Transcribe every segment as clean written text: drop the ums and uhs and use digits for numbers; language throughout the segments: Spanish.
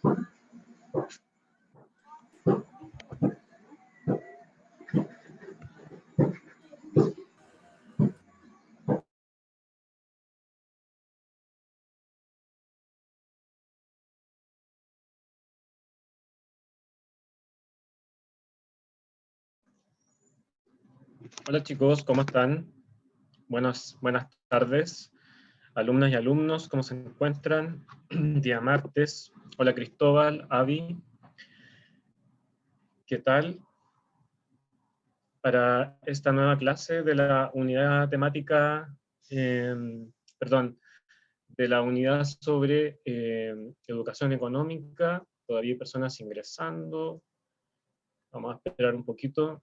Hola chicos, ¿cómo están? Buenas tardes, alumnas y alumnos, ¿cómo se encuentran? Día martes. Hola Cristóbal, Avi, ¿qué tal? Para esta nueva clase de la unidad temática, perdón, de la unidad sobre educación económica, todavía hay personas ingresando. Vamos a esperar un poquito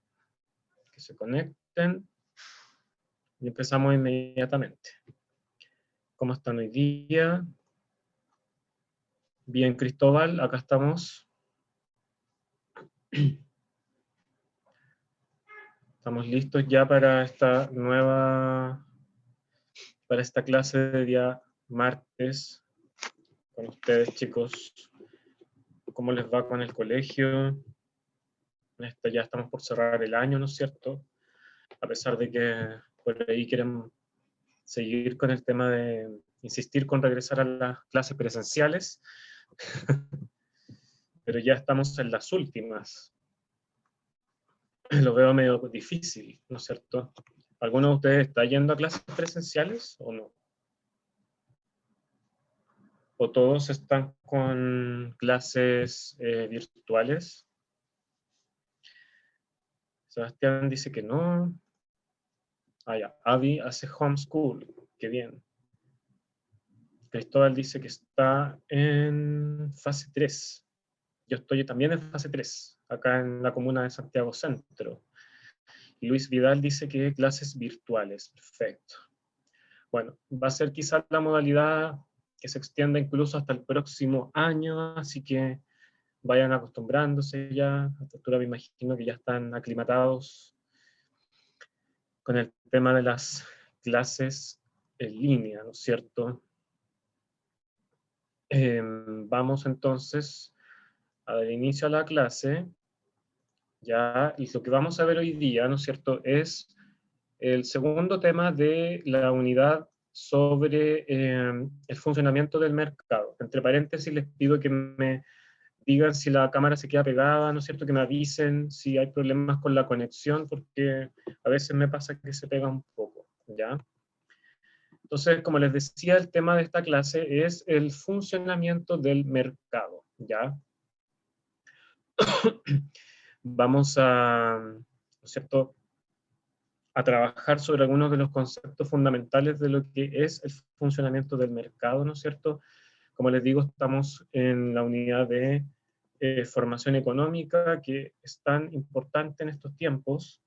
que se conecten y empezamos inmediatamente. ¿Cómo están hoy día? Bien, Cristóbal, acá estamos. Estamos listos ya para esta clase de día martes con ustedes, chicos. ¿Cómo les va con el colegio? Ya estamos por cerrar el año, ¿no es cierto? A pesar de que por ahí quieren seguir con el tema de insistir con regresar a las clases presenciales, pero ya estamos en las últimas. Lo veo medio difícil, ¿no es cierto? ¿Alguno de ustedes está yendo a clases presenciales o no? ¿O todos están con clases virtuales? Sebastián dice que no. Ah, ya. Avi hace homeschool. Qué bien. Cristóbal dice que está en fase 3. Yo estoy también en fase 3, acá en la comuna de Santiago Centro. Y Luis Vidal dice que clases virtuales. Perfecto. Bueno, va a ser quizás la modalidad que se extienda incluso hasta el próximo año, así que vayan acostumbrándose ya. A esta altura me imagino que ya están aclimatados con el tema de las clases en línea, ¿no es cierto? Vamos entonces a dar inicio a la clase. Ya, y lo que vamos a ver hoy día, ¿no es cierto?, es el segundo tema de la unidad sobre el funcionamiento del mercado. Entre paréntesis les pido que me digan si la cámara se queda pegada, ¿no es cierto?, que me avisen si hay problemas con la conexión, porque a veces me pasa que se pega un poco, ¿ya? Entonces, como les decía, el tema de esta clase es el funcionamiento del mercado, ¿ya? Vamos a, ¿no es cierto?, a trabajar sobre algunos de los conceptos fundamentales de lo que es el funcionamiento del mercado, ¿no es cierto? Como les digo, estamos en la unidad de formación económica, que es tan importante en estos tiempos,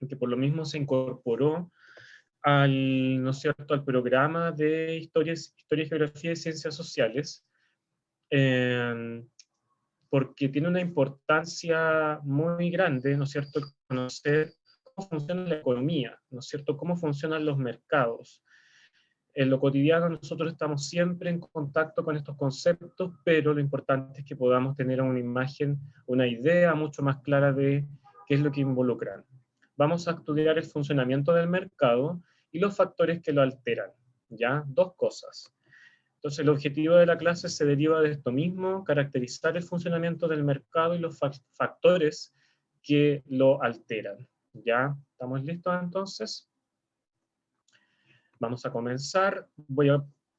que por lo mismo se incorporó al, ¿no es cierto?, al programa de historia, geografía y ciencias sociales, porque tiene una importancia muy grande, ¿no es cierto?, conocer cómo funciona la economía, ¿no es cierto?, cómo funcionan los mercados. En lo cotidiano nosotros estamos siempre en contacto con estos conceptos, pero lo importante es que podamos tener una imagen, una idea mucho más clara de qué es lo que involucran. Vamos a estudiar el funcionamiento del mercado y los factores que lo alteran, ¿ya? Dos cosas. Entonces el objetivo de la clase se deriva de esto mismo, caracterizar el funcionamiento del mercado y los factores que lo alteran. ¿Ya? ¿Estamos listos entonces? Vamos a comenzar.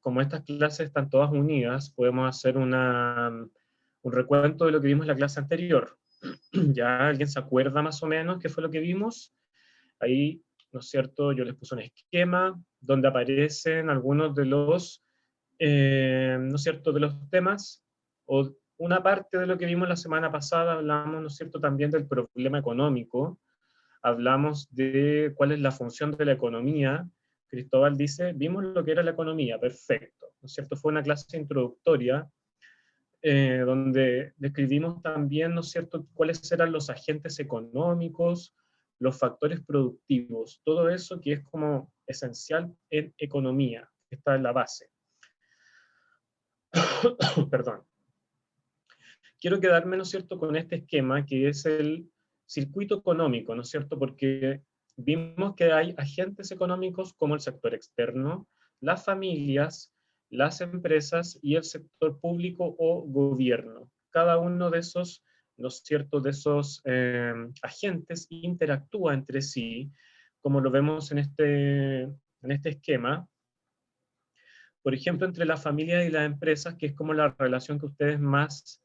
Como estas clases están todas unidas, podemos hacer un recuento de lo que vimos en la clase anterior. ¿Ya alguien se acuerda más o menos qué fue lo que vimos? Ahí, ¿no es cierto? Yo les puse un esquema donde aparecen algunos de los ¿no es cierto?, de los temas, o una parte de lo que vimos la semana pasada. Hablamos, ¿no es cierto?, también del problema económico, hablamos de cuál es la función de la economía. Cristóbal dice, vimos lo que era la economía, perfecto, ¿no es cierto? Fue una clase introductoria, donde describimos también, ¿no es cierto?, cuáles eran los agentes económicos, los factores productivos, todo eso que es como esencial en economía, está en la base. Perdón. quiero quedarme, ¿no es cierto?, con este esquema que es el circuito económico, ¿no es cierto?, porque vimos que hay agentes económicos como el sector externo, las familias, las empresas y el sector público o gobierno. Cada uno de esos, ¿no es cierto?, de esos agentes interactúa entre sí, como lo vemos en este esquema. Por ejemplo, entre la familia y las empresas, que es como la relación que ustedes más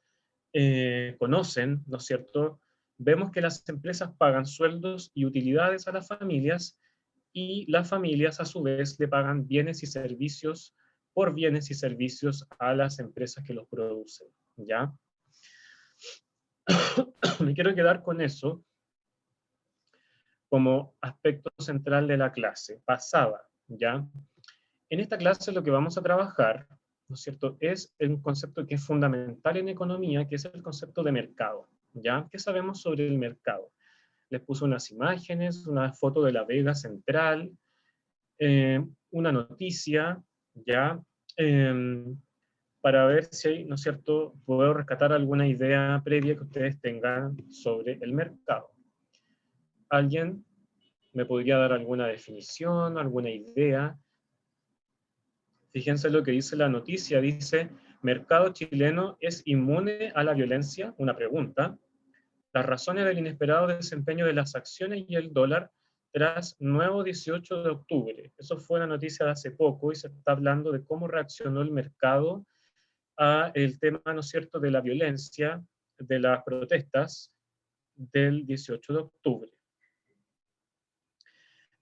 conocen, ¿no es cierto? Vemos que las empresas pagan sueldos y utilidades a las familias y las familias a su vez le pagan bienes y servicios por bienes y servicios a las empresas que los producen, ¿ya? Me quiero quedar con eso como aspecto central de la clase pasada, ¿ya? En esta clase lo que vamos a trabajar, ¿no es cierto?, es un concepto que es fundamental en economía, que es el concepto de mercado, ¿ya? ¿Qué sabemos sobre el mercado? Les puse unas imágenes, una foto de la Vega Central, una noticia, ¿ya? Eh, para ver si, ¿no es cierto?, puedo rescatar alguna idea previa que ustedes tengan sobre el mercado. ¿Alguien me podría dar alguna definición, alguna idea? Fíjense lo que dice la noticia, dice, ¿mercado chileno es inmune a la violencia? Una pregunta. Las razones del inesperado desempeño de las acciones y el dólar tras nuevo 18 de octubre. Eso fue una noticia de hace poco y se está hablando de cómo reaccionó el mercado a el tema, ¿no es cierto?, de la violencia, de las protestas del 18 de octubre.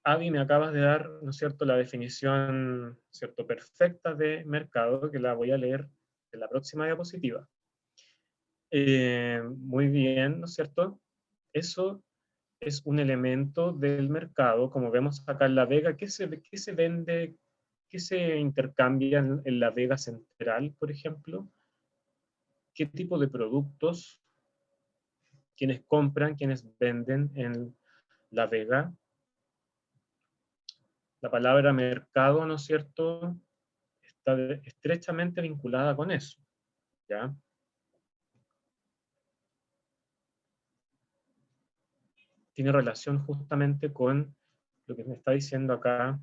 Avi, me acabas de dar, ¿no es cierto?, la definición, ¿cierto?, perfecta de mercado, que la voy a leer en la próxima diapositiva. Muy bien, ¿no es cierto? Eso es un elemento del mercado, como vemos acá en La Vega. ¿Qué se vende, qué se intercambia en La Vega Central, por ejemplo? ¿Qué tipo de productos? ¿Quiénes compran, quiénes venden en La Vega? La palabra mercado, ¿no es cierto?, está estrechamente vinculada con eso, ¿ya? Tiene relación justamente con lo que me está diciendo acá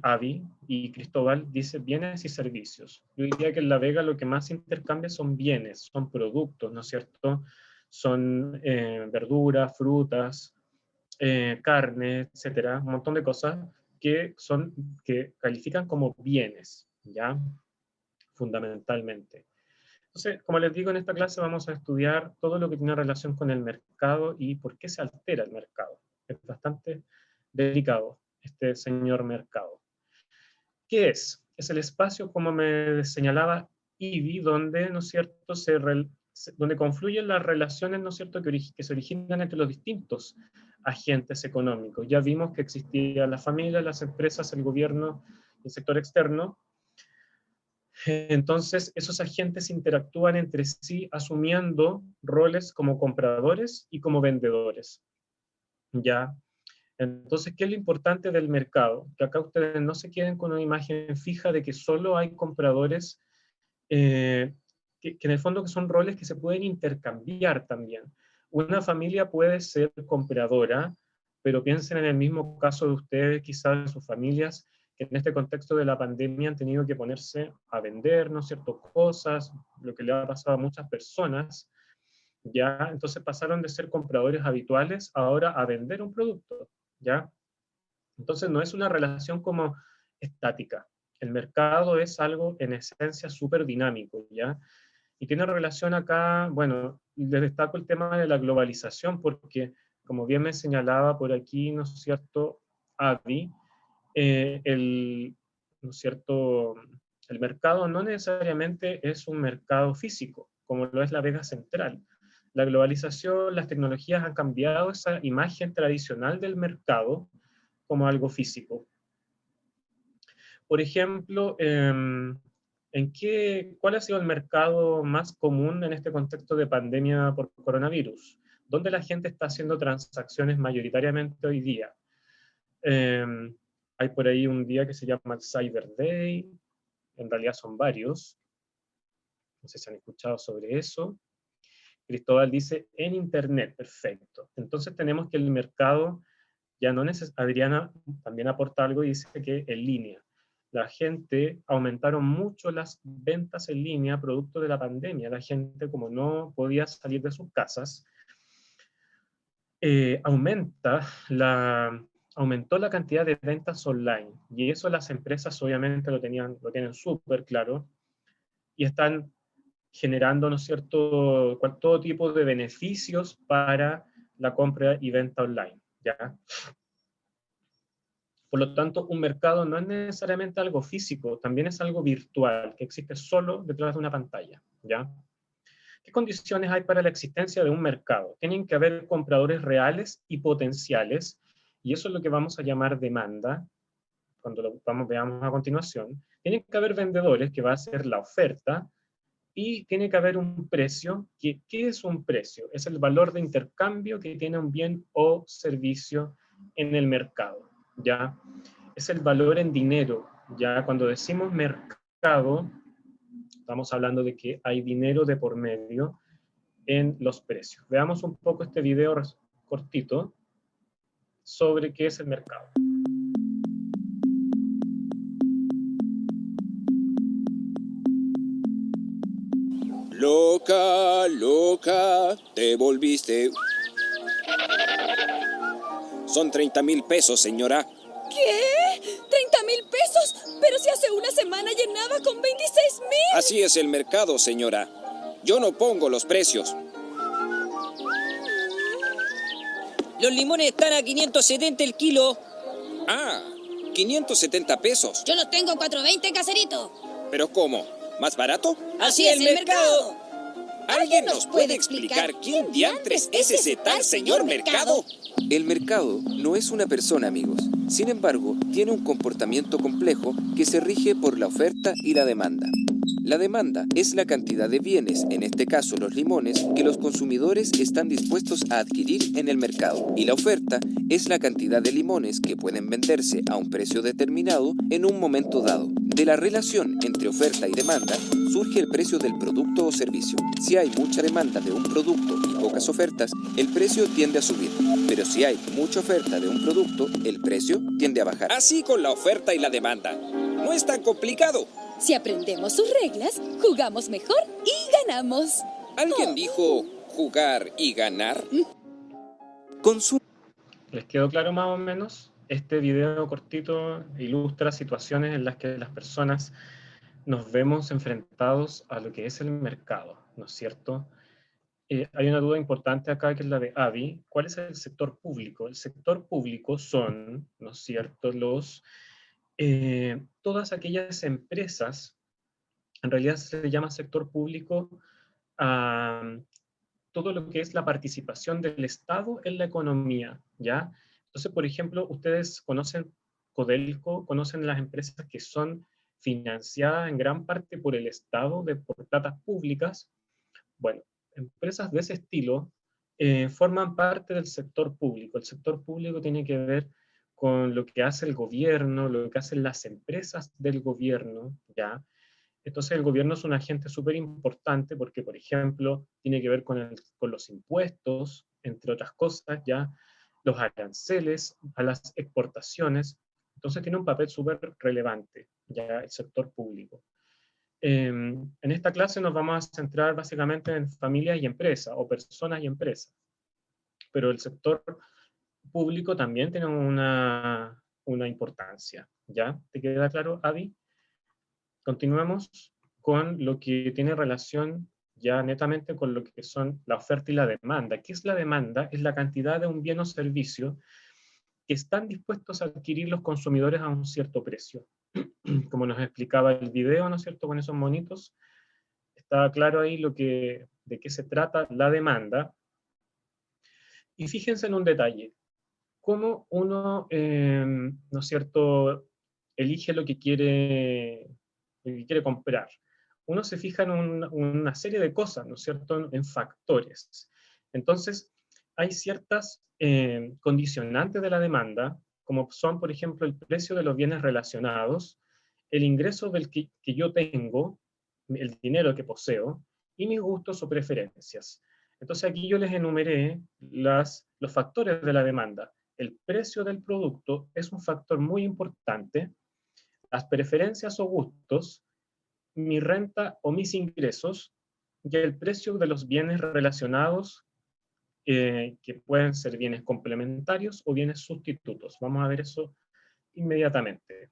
Avi y Cristóbal, dice bienes y servicios. Yo diría que en La Vega lo que más intercambia son bienes, son productos, ¿no es cierto? Son verduras, frutas, carne, etcétera, un montón de cosas que califican como bienes, ¿ya? Fundamentalmente. Entonces, como les digo, en esta clase vamos a estudiar todo lo que tiene relación con el mercado y por qué se altera el mercado. Es bastante delicado este señor mercado. ¿Qué es? Es el espacio, como me señalaba Ivy, donde, ¿no es cierto?, donde confluyen las relaciones, ¿no es cierto?, que se originan entre los distintos agentes económicos. Ya vimos que existía la familia, las empresas, el gobierno, el sector externo. Entonces, esos agentes interactúan entre sí asumiendo roles como compradores y como vendedores. ¿Ya? Entonces, ¿qué es lo importante del mercado? Que acá ustedes no se queden con una imagen fija de que solo hay compradores, que en el fondo que son roles que se pueden intercambiar también. Una familia puede ser compradora, pero piensen en el mismo caso de ustedes, quizás de sus familias, que en este contexto de la pandemia han tenido que ponerse a vender, ¿no es cierto?, cosas, lo que le ha pasado a muchas personas, ¿ya? Entonces pasaron de ser compradores habituales ahora a vender un producto, ¿ya? Entonces no es una relación como estática. El mercado es algo en esencia súper dinámico, ¿ya? Y tiene relación acá, bueno, les destaco el tema de la globalización porque, como bien me señalaba por aquí, ¿no es cierto?, Avi, ¿no es cierto?, el mercado no necesariamente es un mercado físico, como lo es la Vega Central. La globalización, las tecnologías han cambiado esa imagen tradicional del mercado como algo físico. Por ejemplo, ¿cuál ha sido el mercado más común en este contexto de pandemia por coronavirus? ¿Dónde la gente está haciendo transacciones mayoritariamente hoy día? Hay por ahí un día que se llama el Cyber Day, en realidad son varios. No sé si han escuchado sobre eso. Cristóbal dice, en Internet, perfecto. Entonces tenemos que el mercado ya no necesita, Adriana también aporta algo y dice que en línea. La gente, aumentaron mucho las ventas en línea producto de la pandemia. La gente, como no podía salir de sus casas, aumentó la cantidad de ventas online. Y eso las empresas obviamente lo tienen súper claro y están generando, ¿no es cierto?, todo tipo de beneficios para la compra y venta online, ¿ya? Por lo tanto, un mercado no es necesariamente algo físico, también es algo virtual, que existe solo detrás de una pantalla, ¿ya? ¿Qué condiciones hay para la existencia de un mercado? Tienen que haber compradores reales y potenciales, y eso es lo que vamos a llamar demanda, cuando veamos a continuación. Tienen que haber vendedores, que va a ser la oferta, y tiene que haber un precio. ¿Qué es un precio? Es el valor de intercambio que tiene un bien o servicio en el mercado, ¿ya? Es el valor en dinero, ¿ya? Cuando decimos mercado, estamos hablando de que hay dinero de por medio en los precios. Veamos un poco este video cortito sobre qué es el mercado. Loca, loca, te volviste. Son 30,000 pesos, señora. ¿Qué? ¿30,000 pesos? Pero si hace una semana llenaba con 26,000. Así es el mercado, señora. Yo no pongo los precios. Los limones están a 570 el kilo. Ah, 570 pesos. Yo los tengo 420, caserito. ¿Pero cómo? ¿Más barato? Así es el mercado. ¿Alguien nos puede explicar quién diantres es ese tal señor mercado? El mercado no es una persona, amigos. Sin embargo, tiene un comportamiento complejo que se rige por la oferta y la demanda. La demanda es la cantidad de bienes, en este caso los limones, que los consumidores están dispuestos a adquirir en el mercado. Y la oferta es la cantidad de limones que pueden venderse a un precio determinado en un momento dado. De la relación entre oferta y demanda surge el precio del producto o servicio. Si hay mucha demanda de un producto y pocas ofertas, el precio tiende a subir. Pero si hay mucha oferta de un producto, el precio tiende a bajar. Así con la oferta y la demanda. No es tan complicado. Si aprendemos sus reglas, jugamos mejor y ganamos. ¿Alguien dijo jugar y ganar? ¿Les quedó claro más o menos? Este video cortito ilustra situaciones en las que las personas nos vemos enfrentados a lo que es el mercado, ¿no es cierto? Hay una duda importante acá que es la de Avi. ¿Cuál es el sector público? El sector público son, ¿no es cierto?, todas aquellas empresas, en realidad se llama sector público a todo lo que es la participación del Estado en la economía, ¿ya? Entonces, por ejemplo, ustedes conocen Codelco, conocen las empresas que son financiadas en gran parte por el Estado, por platas públicas. Bueno, empresas de ese estilo forman parte del sector público. El sector público tiene que ver con lo que hace el gobierno, lo que hacen las empresas del gobierno, ¿ya? Entonces el gobierno es un agente súper importante porque, por ejemplo, tiene que ver con los impuestos, entre otras cosas, ¿ya? Los aranceles a las exportaciones. Entonces tiene un papel súper relevante, ya, el sector público. En esta clase nos vamos a centrar básicamente en familias y empresas, o personas y empresas. Pero el sector público también tiene una importancia, ¿ya? ¿Te queda claro, Avi? Continuemos con lo que tiene relación ya netamente con lo que son la oferta y la demanda. ¿Qué es la demanda? Es la cantidad de un bien o servicio que están dispuestos a adquirir los consumidores a un cierto precio. Como nos explicaba el video, ¿no es cierto?, con esos monitos, estaba claro ahí de qué se trata la demanda. Y fíjense en un detalle, cómo uno, ¿no es cierto?, elige lo que quiere comprar. Uno se fija en una serie de cosas, ¿no es cierto?, en factores. Entonces, hay ciertas condicionantes de la demanda, como son, por ejemplo, el precio de los bienes relacionados, el ingreso que yo tengo, el dinero que poseo y mis gustos o preferencias. Entonces aquí yo les enumeré los factores de la demanda. El precio del producto es un factor muy importante, las preferencias o gustos, mi renta o mis ingresos, y el precio de los bienes relacionados, que pueden ser bienes complementarios o bienes sustitutos. Vamos a ver eso inmediatamente.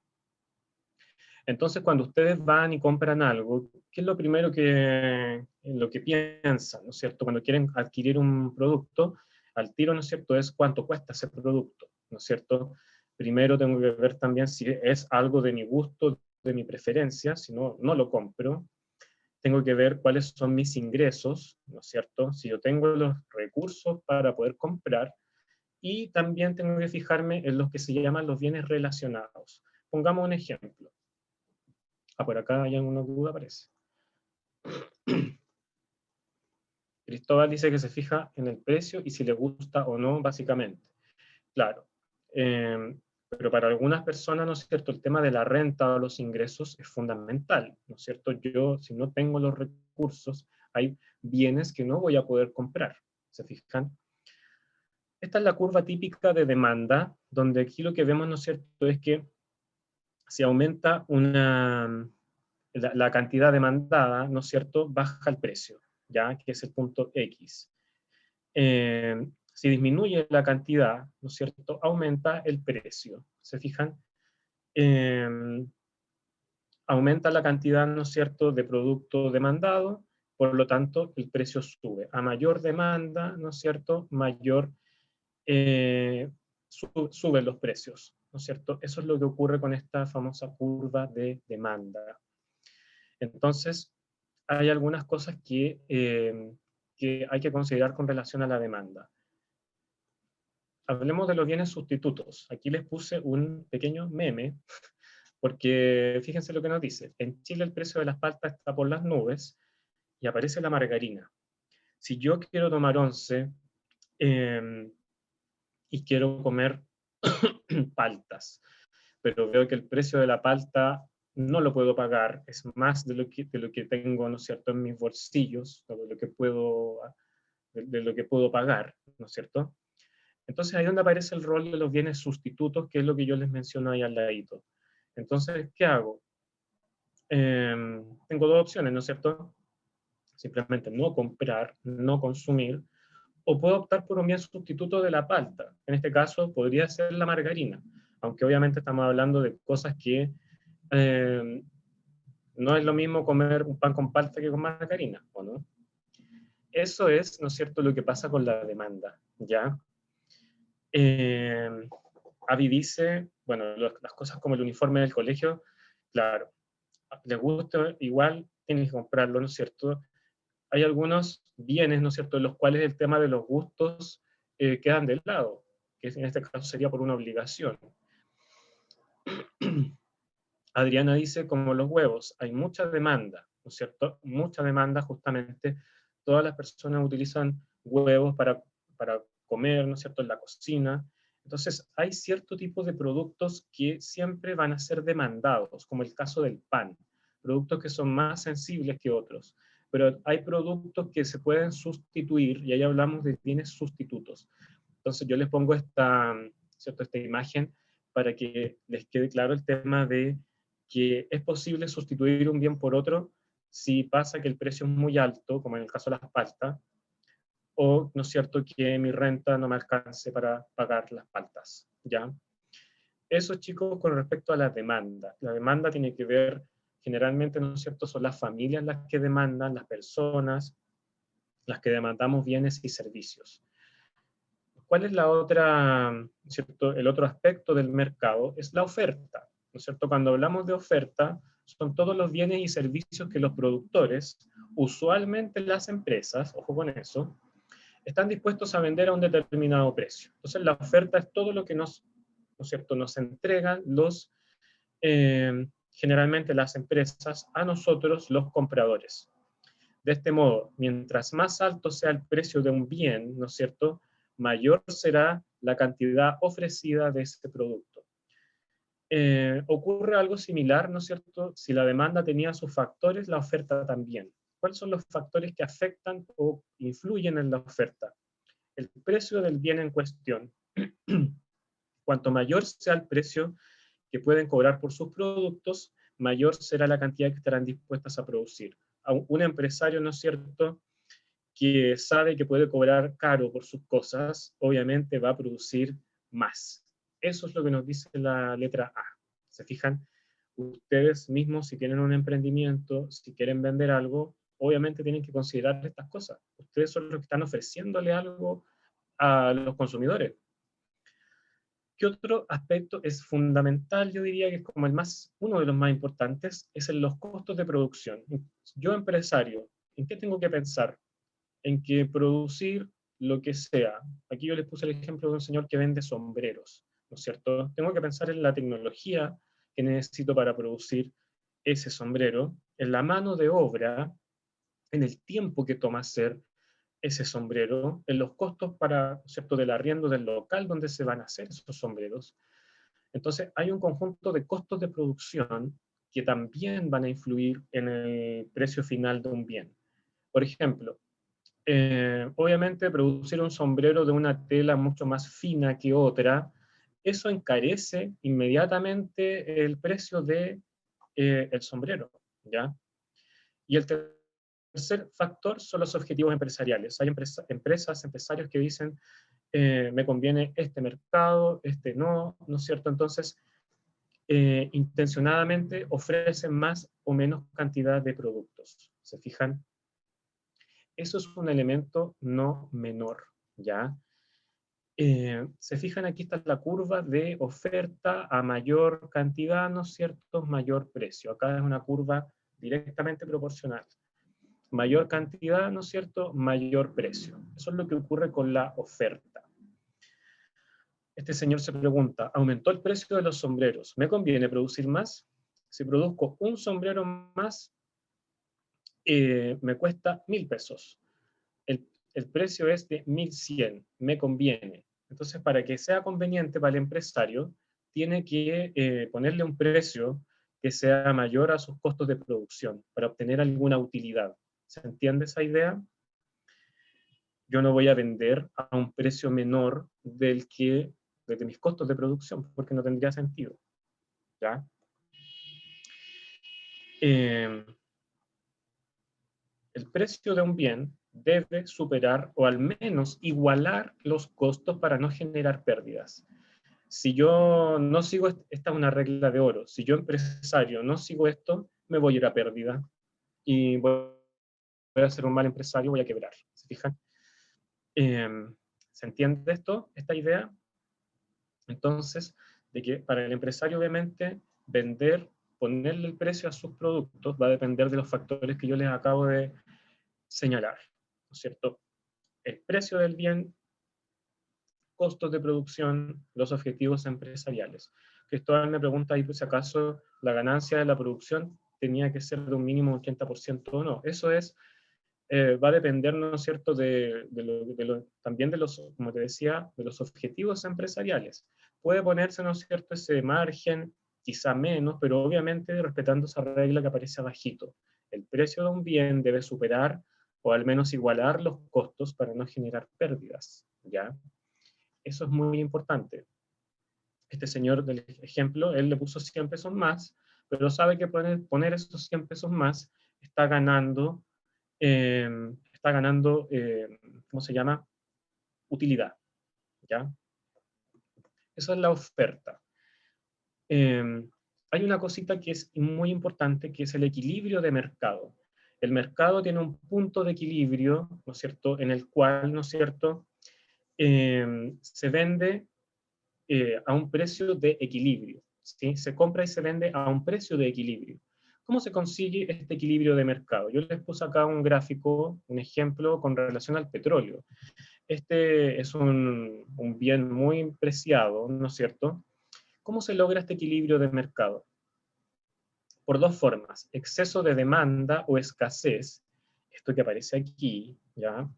Entonces, cuando ustedes van y compran algo, ¿qué es lo primero en lo que piensan, ¿no es cierto? Cuando quieren adquirir un producto, al tiro, ¿no es cierto?, es cuánto cuesta ese producto, ¿no es cierto? Primero tengo que ver también si es algo de mi gusto, de mi preferencia, si no, no lo compro. Tengo que ver cuáles son mis ingresos, ¿no es cierto? Si yo tengo los recursos para poder comprar, y también tengo que fijarme en los que se llaman los bienes relacionados. Pongamos un ejemplo. Por acá hay alguna duda, parece. Cristóbal dice que se fija en el precio y si le gusta o no, básicamente. Claro. Pero para algunas personas, ¿no es cierto?, el tema de la renta o los ingresos es fundamental, ¿no es cierto? Yo, si no tengo los recursos, hay bienes que no voy a poder comprar. ¿Se fijan? Esta es la curva típica de demanda, donde aquí lo que vemos, ¿no es cierto?, es que si aumenta la cantidad demandada, ¿no es cierto?, baja el precio, ¿ya? Que es el punto X. Si disminuye la cantidad, ¿no es cierto?, aumenta el precio. ¿Se fijan? Aumenta la cantidad, ¿no es cierto?, de producto demandado, por lo tanto, el precio sube. A mayor demanda, ¿no es cierto?, mayor suben los precios, ¿no es cierto? Eso es lo que ocurre con esta famosa curva de demanda. Entonces, hay algunas cosas que hay que considerar con relación a la demanda. Hablemos de los bienes sustitutos. Aquí les puse un pequeño meme, porque fíjense lo que nos dice. En Chile el precio de las paltas está por las nubes y aparece la margarina. Si yo quiero tomar once y quiero comer paltas, pero veo que el precio de la palta no lo puedo pagar, es más de lo que tengo, ¿no es cierto?, en mis bolsillos, de lo que puedo pagar, ¿no es cierto? Entonces ahí es donde aparece el rol de los bienes sustitutos, que es lo que yo les menciono ahí al ladito. Entonces, ¿qué hago? Tengo dos opciones, ¿no es cierto? Simplemente no comprar, no consumir, o puedo optar por un bien sustituto de la palta. En este caso podría ser la margarina, aunque obviamente estamos hablando de cosas que no es lo mismo comer un pan con palta que con margarina, ¿o no? Eso es, ¿no es cierto?, lo que pasa con la demanda, ¿ya? Avi dice, bueno, las cosas como el uniforme del colegio, claro, les gusta, igual tienen que comprarlo, ¿no es cierto? Hay algunos bienes, ¿no es cierto?, en los cuales el tema de los gustos quedan de lado, que en este caso sería por una obligación. Adriana dice, como los huevos, hay mucha demanda, ¿no es cierto? Mucha demanda, justamente, todas las personas utilizan huevos para comer, ¿no es cierto?, en la cocina. Entonces, hay cierto tipo de productos que siempre van a ser demandados, como el caso del pan, productos que son más sensibles que otros. Pero hay productos que se pueden sustituir, y ahí hablamos de bienes sustitutos. Entonces, yo les pongo esta imagen para que les quede claro el tema de que es posible sustituir un bien por otro si pasa que el precio es muy alto, como en el caso de las paltas, o, ¿no es cierto?, que mi renta no me alcance para pagar las paltas, ¿ya? Eso, chicos, con respecto a la demanda. La demanda tiene que ver, generalmente, ¿no es cierto?, son las familias las que demandan, las personas, las que demandamos bienes y servicios. ¿Cuál es la otra, ¿cierto? El otro aspecto del mercado? Es la oferta, ¿no es cierto? Cuando hablamos de oferta, son todos los bienes y servicios que los productores, usualmente las empresas, ojo con eso, están dispuestos a vender a un determinado precio. Entonces la oferta es todo lo que nos, ¿no es cierto?, nos entregan generalmente las empresas a nosotros, los compradores. De este modo, mientras más alto sea el precio de un bien, ¿no es cierto?, mayor será la cantidad ofrecida de este producto. ocurre algo similar, ¿no es cierto? Si la demanda tenía sus factores, la oferta también. ¿Cuáles son los factores que afectan o influyen en la oferta? El precio del bien en cuestión. Cuanto mayor sea el precio que pueden cobrar por sus productos, mayor será la cantidad que estarán dispuestas a producir. Un empresario, ¿no es cierto?, que sabe que puede cobrar caro por sus cosas, obviamente va a producir más. Eso es lo que nos dice la letra A. ¿Se fijan? Ustedes mismos, si tienen un emprendimiento, si quieren vender algo, obviamente tienen que considerar estas cosas. Ustedes son los que están ofreciéndole algo a los consumidores. ¿Qué otro aspecto es fundamental? Yo diría que es como uno de los más importantes, es en los costos de producción. Yo, empresario, ¿en qué tengo que pensar? En que producir lo que sea. Aquí yo les puse el ejemplo de un señor que vende sombreros, ¿no es cierto? Tengo que pensar en la tecnología que necesito para producir ese sombrero, en la mano de obra, en el tiempo que toma hacer ese sombrero, en los costos para, ¿cierto?, del arriendo del local donde se van a hacer esos sombreros. Entonces, hay un conjunto de costos de producción que también van a influir en el precio final de un bien. Por ejemplo, obviamente producir un sombrero de una tela mucho más fina que otra, eso encarece inmediatamente el precio de el sombrero, ¿ya? Y el tercer factor son los objetivos empresariales. Hay empresas, empresarios que dicen, me conviene este mercado, este no, ¿no es cierto? Entonces, intencionadamente ofrecen más o menos cantidad de productos. ¿Se fijan? Eso es un elemento no menor, ¿ya? Se fijan, aquí está la curva de oferta a mayor cantidad, ¿no es cierto?, mayor precio. Acá es una curva directamente proporcional. Mayor cantidad, ¿no es cierto?, mayor precio. Eso es lo que ocurre con la oferta. Este señor se pregunta, ¿aumentó el precio de los sombreros? ¿Me conviene producir más? Si produzco un sombrero más, me cuesta 1.000 pesos. El precio es de 1.100, me conviene. Entonces, para que sea conveniente para el empresario, tiene que ponerle un precio que sea mayor a sus costos de producción, para obtener alguna utilidad. ¿Se entiende esa idea? Yo no voy a vender a un precio menor de mis costos de producción, porque no tendría sentido. ¿Ya? El precio de un bien debe superar o al menos igualar los costos para no generar pérdidas. Si yo no sigo, esta es una regla de oro, si yo empresario no sigo esto, me voy a ir a pérdida y voy a ser un mal empresario, voy a quebrar. ¿Se fijan? ¿Se entiende esto, esta idea? Entonces, de que para el empresario obviamente ponerle el precio a sus productos va a depender de los factores que yo les acabo de señalar, ¿no es cierto? El precio del bien, costos de producción, los objetivos empresariales. Cristóbal me pregunta ahí, pues, si acaso la ganancia de la producción tenía que ser de un mínimo 80% o no. Eso va a depender, ¿no es cierto?, también de los, como te decía, de los objetivos empresariales. Puede ponerse, ¿no es cierto?, ese margen, quizá menos, pero obviamente respetando esa regla que aparece abajito. El precio de un bien debe superar o al menos igualar los costos para no generar pérdidas, ¿ya? Eso es muy importante. Este señor del ejemplo, él le puso 100 pesos más, pero sabe que poner esos 100 pesos más está ganando, ¿cómo se llama? Utilidad, ¿ya? Esa es la oferta. Hay una cosita que es muy importante, que es el equilibrio de mercado. El mercado tiene un punto de equilibrio, ¿no es cierto?, en el cual, ¿no es cierto?, se vende a un precio de equilibrio, ¿sí? Se compra y se vende a un precio de equilibrio. ¿Cómo se consigue este equilibrio de mercado? Yo les puse acá un gráfico, un ejemplo con relación al petróleo. Este es un bien muy preciado, ¿no es cierto? ¿Cómo se logra este equilibrio de mercado? Por dos formas: exceso de demanda o escasez, esto que aparece aquí, ¿ya?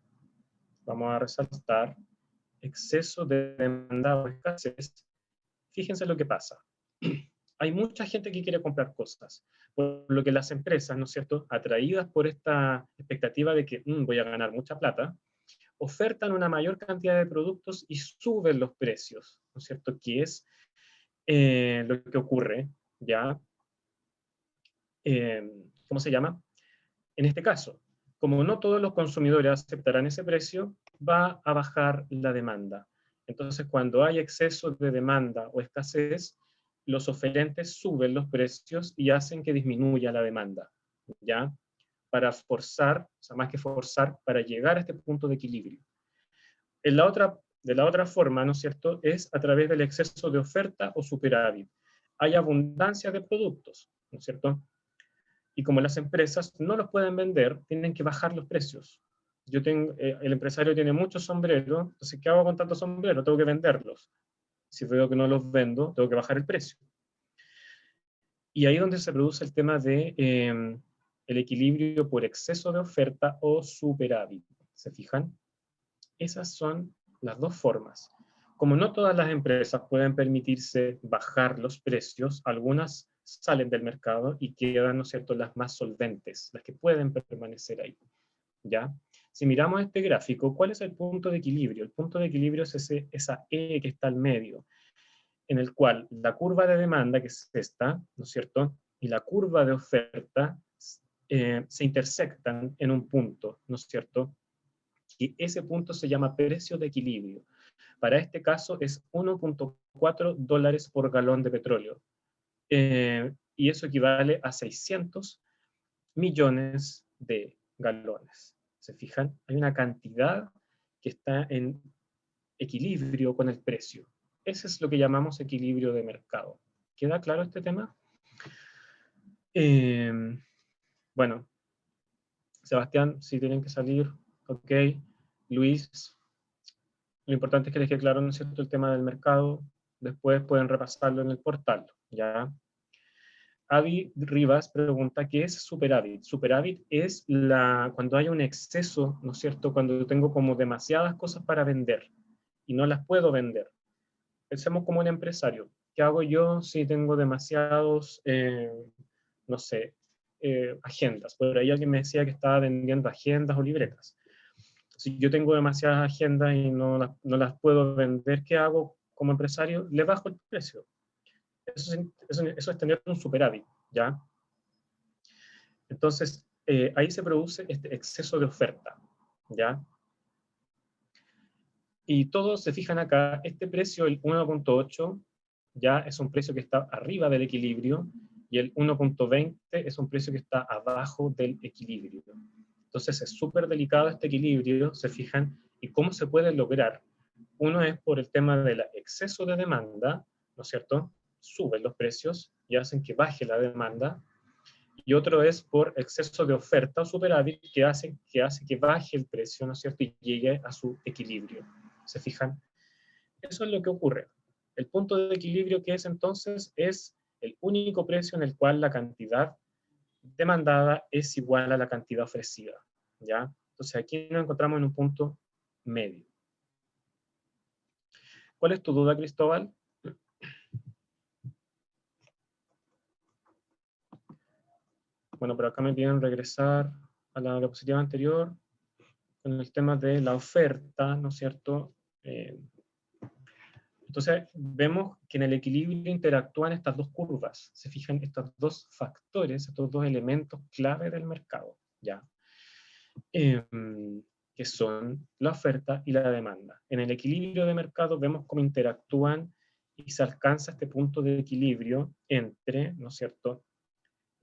Vamos a resaltar, exceso de demanda o escasez. Fíjense lo que pasa. hay mucha gente que quiere comprar cosas, por lo que las empresas, ¿no es cierto?, atraídas por esta expectativa de que voy a ganar mucha plata, ofertan una mayor cantidad de productos y suben los precios, ¿no es cierto?, que es lo que ocurre, ¿ya? ¿Cómo se llama? En este caso, como no todos los consumidores aceptarán ese precio, va a bajar la demanda. Entonces, cuando hay exceso de demanda o escasez, los oferentes suben los precios y hacen que disminuya la demanda, ¿ya? Para forzar, o sea, más que forzar, para llegar a este punto de equilibrio. De la otra forma, ¿no es cierto?, es a través del exceso de oferta o superávit. Hay abundancia de productos, ¿no es cierto? Y como las empresas no los pueden vender, tienen que bajar los precios. El empresario tiene muchos sombreros, entonces, ¿qué hago con tantos sombreros? Tengo que venderlos. Si veo que no los vendo, tengo que bajar el precio. Y ahí es donde se produce el tema de el equilibrio por exceso de oferta o superávit. ¿Se fijan? Esas son las dos formas. Como no todas las empresas pueden permitirse bajar los precios, algunas salen del mercado y quedan, ¿no es cierto?, las más solventes, las que pueden permanecer ahí, ¿ya? Si miramos este gráfico, ¿cuál es el punto de equilibrio? El punto de equilibrio es esa E que está al medio, en el cual la curva de demanda, que es esta, ¿no es cierto?, y la curva de oferta se intersectan en un punto, ¿no es cierto?, y ese punto se llama precio de equilibrio. Para este caso es 1.4 dólares por galón de petróleo. Y eso equivale a 600 millones de galones. ¿Se fijan? Hay una cantidad que está en equilibrio con el precio. Ese es lo que llamamos equilibrio de mercado. ¿Queda claro este tema? Bueno, Sebastián, si tienen que salir, ok. Luis, lo importante es que les quede claro, ¿no es cierto?, el tema del mercado. Después pueden repasarlo en el portal, ¿ya? Avi Rivas pregunta, ¿qué es superávit? Superávit es cuando hay un exceso, ¿no es cierto?, cuando yo tengo como demasiadas cosas para vender y no las puedo vender. Pensemos como un empresario. ¿Qué hago yo si tengo demasiados, no sé, agendas? Por ahí alguien me decía que estaba vendiendo agendas o libretas. Si yo tengo demasiadas agendas y no las puedo vender, ¿qué hago como empresario? Le bajo el precio. Eso es tener un superávit, ¿ya? Entonces, ahí se produce este exceso de oferta, ¿ya? Y todos se fijan acá, este precio, el 1.8, ya es un precio que está arriba del equilibrio, y el 1.20 es un precio que está abajo del equilibrio. Entonces es súper delicado este equilibrio, se fijan, y cómo se puede lograr. Uno es por el tema del exceso de demanda, ¿no es cierto? Suben los precios y hacen que baje la demanda, y otro es por exceso de oferta o superávit que hace que baje el precio, ¿no es cierto?, y llegue a su equilibrio. ¿Se fijan? Eso es lo que ocurre. El punto de equilibrio que es entonces es el único precio en el cual la cantidad demandada es igual a la cantidad ofrecida, ¿ya? Entonces aquí nos encontramos en un punto medio. ¿Cuál es tu duda, Cristóbal? Bueno, por acá me piden regresar a la diapositiva anterior con el tema de la oferta, ¿no es cierto? Entonces, vemos que en el equilibrio interactúan estas dos curvas, se fijan estos dos factores, estos dos elementos clave del mercado, ¿ya? Que son la oferta y la demanda. En el equilibrio de mercado vemos cómo interactúan y se alcanza este punto de equilibrio entre, ¿no es cierto?,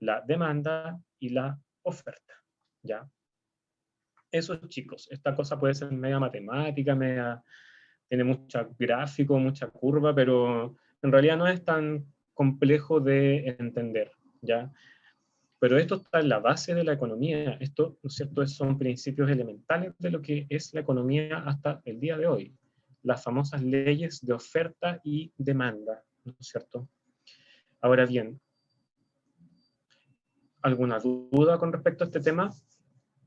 la demanda y la oferta, ¿ya? Eso, chicos, esta cosa puede ser media matemática, tiene mucho gráfico, mucha curva, pero en realidad no es tan complejo de entender, ¿ya? Pero esto está en la base de la economía. Esto, ¿no es cierto?, son principios elementales de lo que es la economía hasta el día de hoy. Las famosas leyes de oferta y demanda, ¿no es cierto? Ahora bien, ¿alguna duda con respecto a este tema?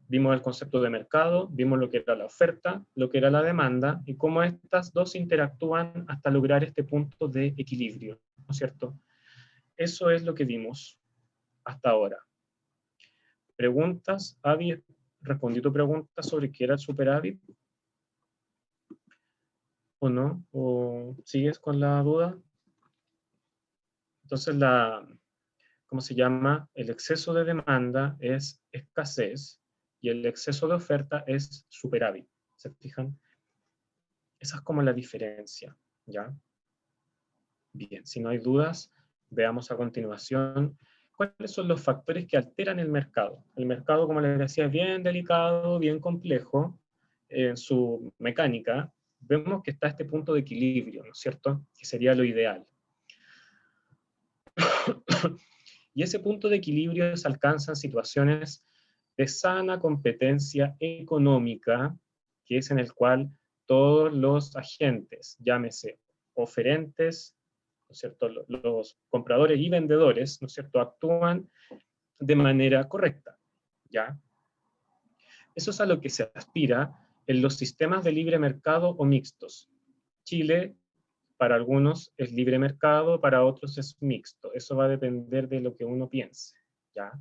Vimos el concepto de mercado, vimos lo que era la oferta, lo que era la demanda, y cómo estas dos interactúan hasta lograr este punto de equilibrio, ¿no es cierto? eso es lo que vimos hasta ahora. ¿Preguntas? Avi, ¿respondí tu pregunta sobre qué era el superávit? ¿O no? ¿O sigues con la duda? Entonces, ¿cómo se llama? El exceso de demanda es escasez y el exceso de oferta es superávit. ¿Se fijan? Esa es como la diferencia, ¿ya? Bien, si no hay dudas, veamos a continuación cuáles son los factores que alteran el mercado. El mercado, como les decía, es bien delicado, bien complejo en su mecánica. Vemos que está este punto de equilibrio, ¿no es cierto? Que sería lo ideal. Y ese punto de equilibrio se alcanza en situaciones de sana competencia económica, que es en el cual todos los agentes, llámese oferentes, ¿no es cierto?, los compradores y vendedores, ¿no es cierto?, actúan de manera correcta, ¿ya? Eso es a lo que se aspira en los sistemas de libre mercado o mixtos. Chile, para algunos es libre mercado, para otros es mixto. Eso va a depender de lo que uno piense, ¿ya?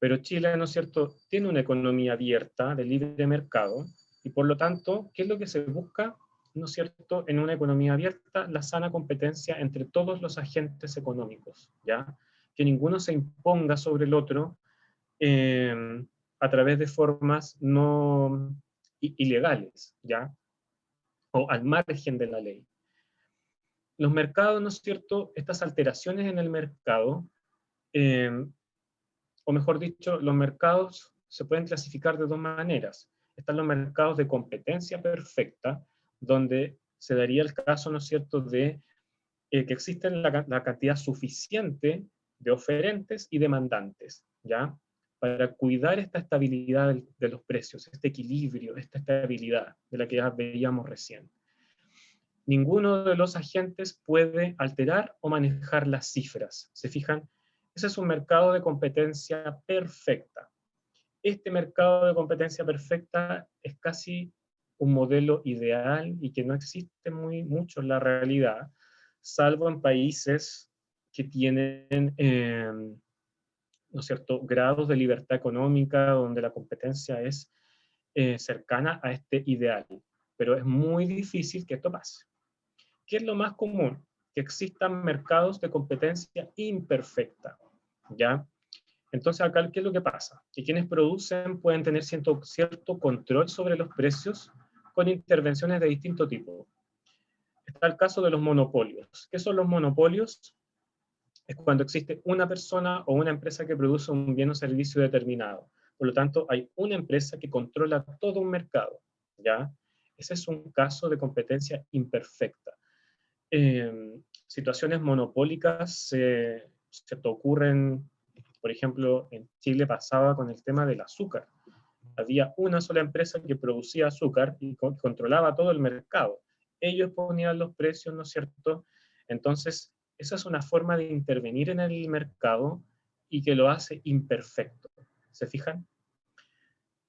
Pero Chile, ¿no es cierto?, tiene una economía abierta de libre mercado y por lo tanto, ¿qué es lo que se busca? ¿No es cierto?, en una economía abierta, la sana competencia entre todos los agentes económicos, ¿ya? Que ninguno se imponga sobre el otro a través de formas no ilegales, ¿ya? O al margen de la ley. Los mercados, ¿no es cierto?, estas alteraciones en el mercado, o mejor dicho, los mercados se pueden clasificar de dos maneras. Están los mercados de competencia perfecta, donde se daría el caso, ¿no es cierto?, de que existe la cantidad suficiente de oferentes y demandantes, ¿ya? Para cuidar esta estabilidad de los precios, este equilibrio, esta estabilidad de la que ya veíamos recién. Ninguno de los agentes puede alterar o manejar las cifras. ¿Se fijan? Ese es un mercado de competencia perfecta. Este mercado de competencia perfecta es casi un modelo ideal y que no existe mucho en la realidad, salvo en países que tienen, ¿no es cierto?, grados de libertad económica donde la competencia es cercana a este ideal. Pero es muy difícil que esto pase. ¿Qué es lo más común? Que existan mercados de competencia imperfecta, ¿ya? Entonces acá, ¿qué es lo que pasa? Que quienes producen pueden tener cierto control sobre los precios con intervenciones de distinto tipo. Está el caso de los monopolios. ¿Qué son los monopolios? Es cuando existe una persona o una empresa que produce un bien o servicio determinado. Por lo tanto, hay una empresa que controla todo un mercado, ¿ya? Ese es un caso de competencia imperfecta. Situaciones monopólicas se te ocurren, por ejemplo, en Chile pasaba con el tema del azúcar. Había una sola empresa que producía azúcar y controlaba todo el mercado. Ellos ponían los precios, ¿no es cierto? Entonces, esa es una forma de intervenir en el mercado y que lo hace imperfecto. ¿Se fijan?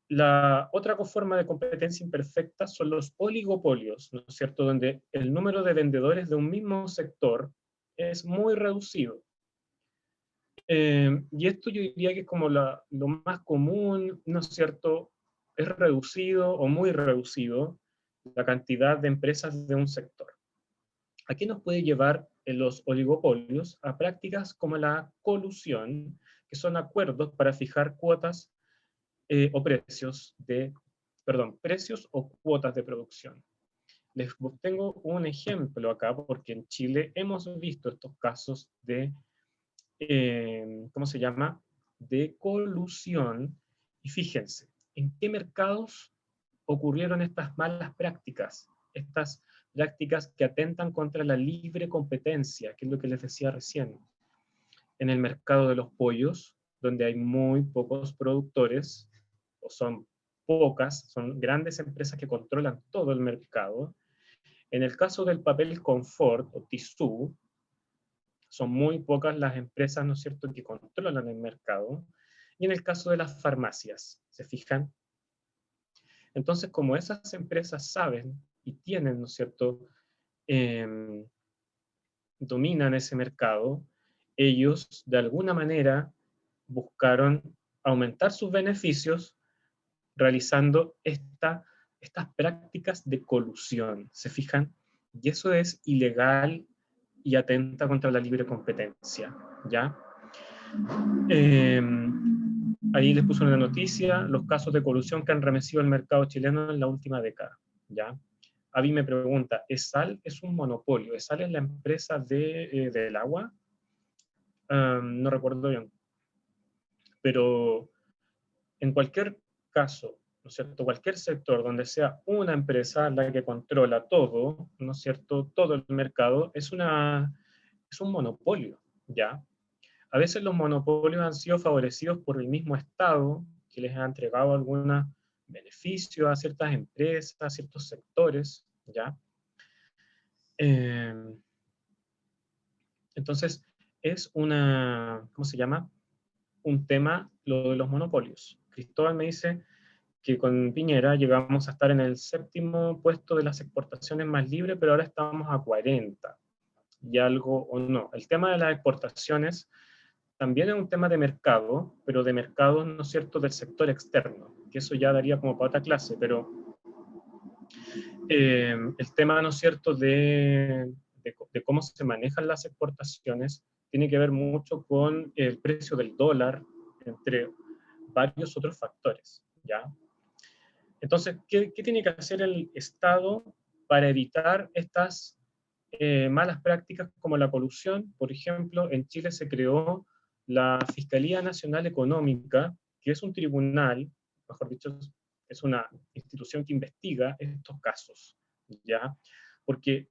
La otra forma de competencia imperfecta son los oligopolios, ¿no es cierto?, donde el número de vendedores de un mismo sector es muy reducido. Y esto yo diría que es como lo más común, ¿no es cierto?, es reducido o muy reducido la cantidad de empresas de un sector. ¿A qué nos puede llevar en los oligopolios? A prácticas como la colusión, que son acuerdos para fijar cuotas o precios o cuotas de producción. Les tengo un ejemplo acá, porque en Chile hemos visto estos casos de, ¿cómo se llama?, de colusión, y fíjense, ¿en qué mercados ocurrieron estas malas prácticas? Estas prácticas que atentan contra la libre competencia, que es lo que les decía recién. En el mercado de los pollos, donde hay muy pocos productores, o son pocas, son grandes empresas que controlan todo el mercado. En el caso del papel confort o tisú, son muy pocas las empresas, ¿no es cierto?, que controlan el mercado. Y en el caso de las farmacias, ¿se fijan? Entonces, como esas empresas saben y tienen, ¿no es cierto?, dominan ese mercado, ellos de alguna manera buscaron aumentar sus beneficios realizando estas prácticas de colusión, ¿se fijan? Y eso es ilegal y atenta contra la libre competencia, ¿ya? Eh, Ahí les puse una noticia, los casos de colusión que han remecido el mercado chileno en la última década, ¿ya? Avi me pregunta, ¿ESAL es un monopolio? ¿ESAL es la empresa del agua? No recuerdo bien. Pero en cualquier caso, ¿no es cierto? Cualquier sector donde sea una empresa la que controla todo, ¿no es cierto? Todo el mercado, es un monopolio, ¿ya? A veces los monopolios han sido favorecidos por el mismo Estado, que les ha entregado algunos beneficios a ciertas empresas, a ciertos sectores, ¿ya? Entonces, es ¿cómo se llama? Un tema lo de los monopolios. Cristóbal me dice que con Piñera llegamos a estar en el 7º puesto de las exportaciones más libres, pero ahora estamos a 40 y algo o no. El tema de las exportaciones también es un tema de mercado, pero de mercado, ¿no es cierto?, del sector externo, que eso ya daría como para otra clase, pero el tema, ¿no es cierto?, de cómo se manejan las exportaciones tiene que ver mucho con el precio del dólar, entre varios otros factores, ¿ya? Entonces, ¿qué tiene que hacer el Estado para evitar estas malas prácticas como la colusión? Por ejemplo, en Chile se creó la Fiscalía Nacional Económica, que es un tribunal, mejor dicho, es una institución que investiga estos casos, ¿ya? Porque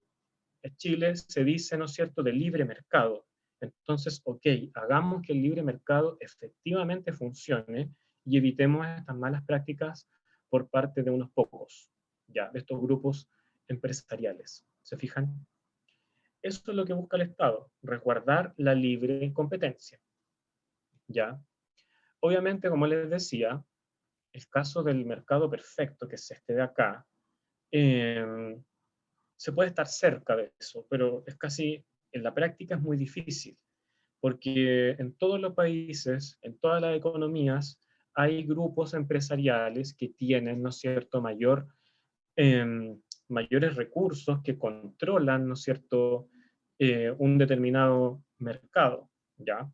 en Chile se dice, ¿no es cierto?, de libre mercado. Entonces, ok, hagamos que el libre mercado efectivamente funcione y evitemos estas malas prácticas por parte de unos pocos, ya, de estos grupos empresariales. ¿Se fijan? Eso es lo que busca el Estado, resguardar la libre competencia, ¿ya? Obviamente, como les decía, el caso del mercado perfecto, que es este de acá, se puede estar cerca de eso, pero es casi, en la práctica es muy difícil, porque en todos los países, en todas las economías, hay grupos empresariales que tienen, ¿no es cierto?, mayores recursos, que controlan, ¿no es cierto?, un determinado mercado, ¿ya?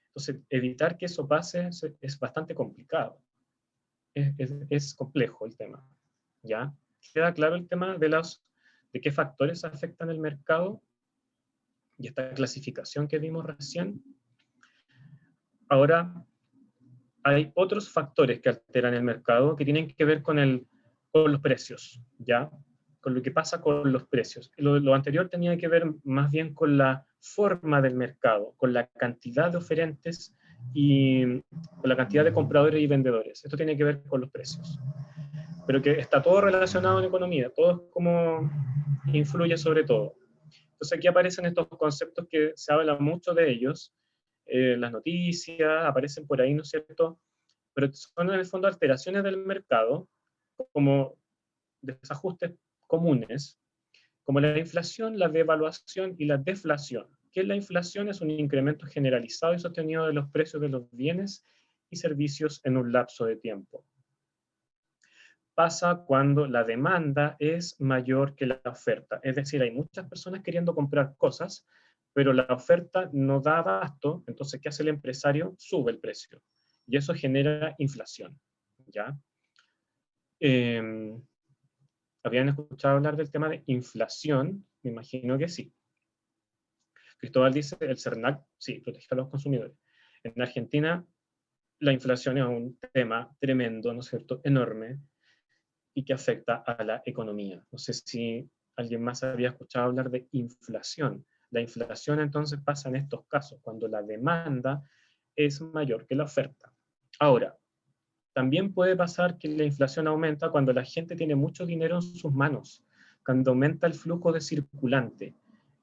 Entonces, evitar que eso pase es bastante complicado, es complejo el tema, ¿ya? ¿Queda claro el tema de qué factores afectan el mercado y esta clasificación que vimos recién? Ahora, hay otros factores que alteran el mercado que tienen que ver con los precios, ¿ya? Con lo que pasa con los precios. Lo anterior tenía que ver más bien con la forma del mercado, con la cantidad de oferentes y con la cantidad de compradores y vendedores. Esto tiene que ver con los precios. Pero que está todo relacionado en economía, todo es como influye sobre todo. Entonces aquí aparecen estos conceptos que se habla mucho de ellos, las noticias, aparecen por ahí, ¿no es cierto? Pero son en el fondo alteraciones del mercado, como desajustes comunes, como la inflación, la devaluación y la deflación. ¿Qué es la inflación? Es un incremento generalizado y sostenido de los precios de los bienes y servicios en un lapso de tiempo. Pasa cuando la demanda es mayor que la oferta. Es decir, hay muchas personas queriendo comprar cosas, pero la oferta no da abasto, entonces, ¿qué hace el empresario? Sube el precio. Y eso genera inflación, ¿ya? ¿Habían escuchado hablar del tema de inflación? Me imagino que sí. Cristóbal dice, el CERNAC, sí, protege a los consumidores. En Argentina, la inflación es un tema tremendo, ¿no es cierto?, enorme, y que afecta a la economía. No sé si alguien más había escuchado hablar de inflación. La inflación entonces pasa en estos casos, cuando la demanda es mayor que la oferta. Ahora, también puede pasar que la inflación aumenta cuando la gente tiene mucho dinero en sus manos, cuando aumenta el flujo de circulante.